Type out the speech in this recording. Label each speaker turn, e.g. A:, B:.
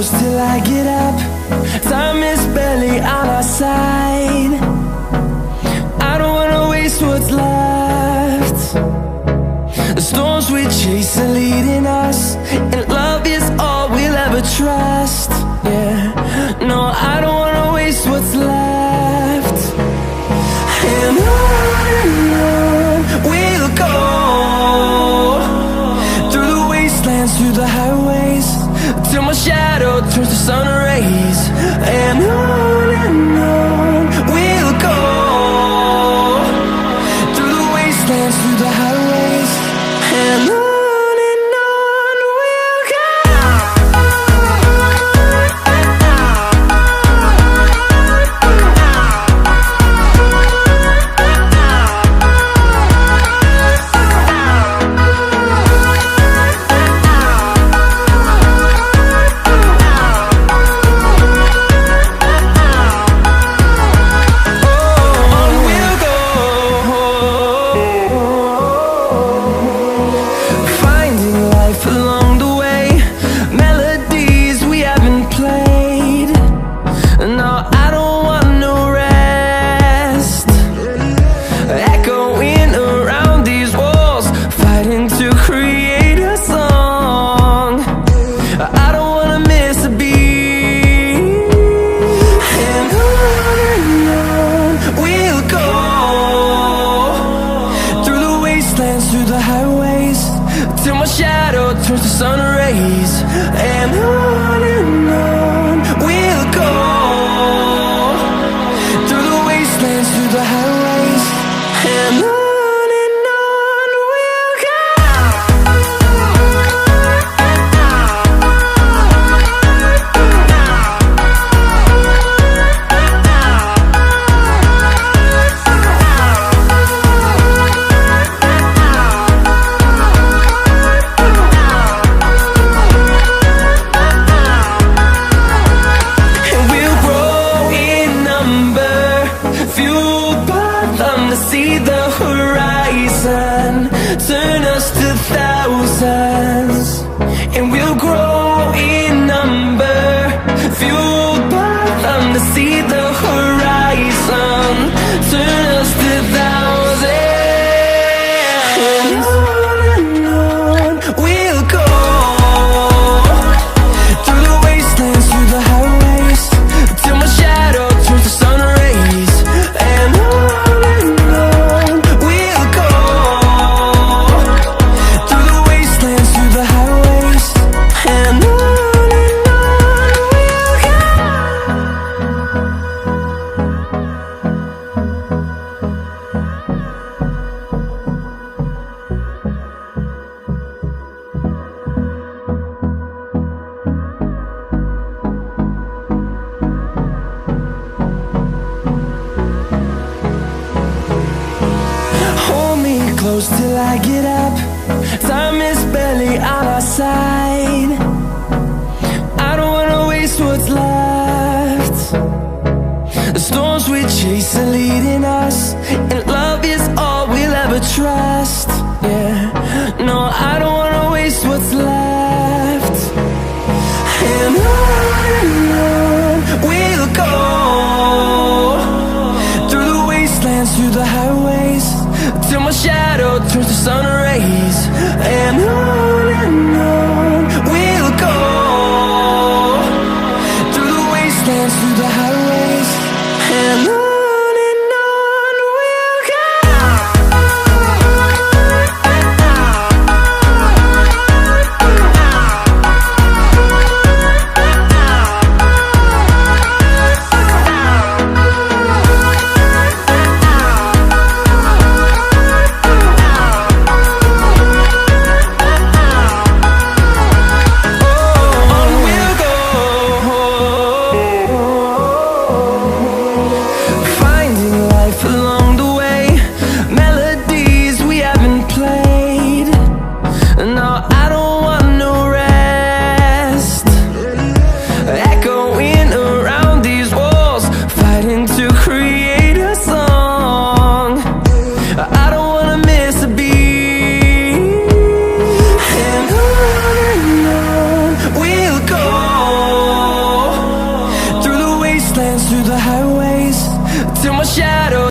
A: close till I get up. Time is barely on our side. I don't wanna waste what's left. The storms we chase are leading us, and love is all we'll ever trust. Yeah, no, I don't wanna waste what's left. And on we'll go, through the wastelands, through the highways, till my shadow turns to sun rays. And on we'll go, through the wastelands, through the highways, and on we'll go. Through the highways, till my shadow turns to sun rays. And on we'll go, through the wastelands, through the highways, and on we'll go. See the horizon, turn us to thousands, and we'll grow in number, fueled by them. To see the horizon, turn us to thousands, and on we'll go, through the wastelands, through the highways, till my shadow turns to sun rays. And close till I get up. Time is barely on our side. I don't wanna waste what's left. The storms we chase are leading us, and love is all we'll ever trust. Yeah, no, I don't wanna waste what's left. And on we'll go, through the wastelands, through the highways, till my shadow turns to sun rays. And on we'll go, through the wastelands, through the highways, and on we'll go. dance through the highways till my shadow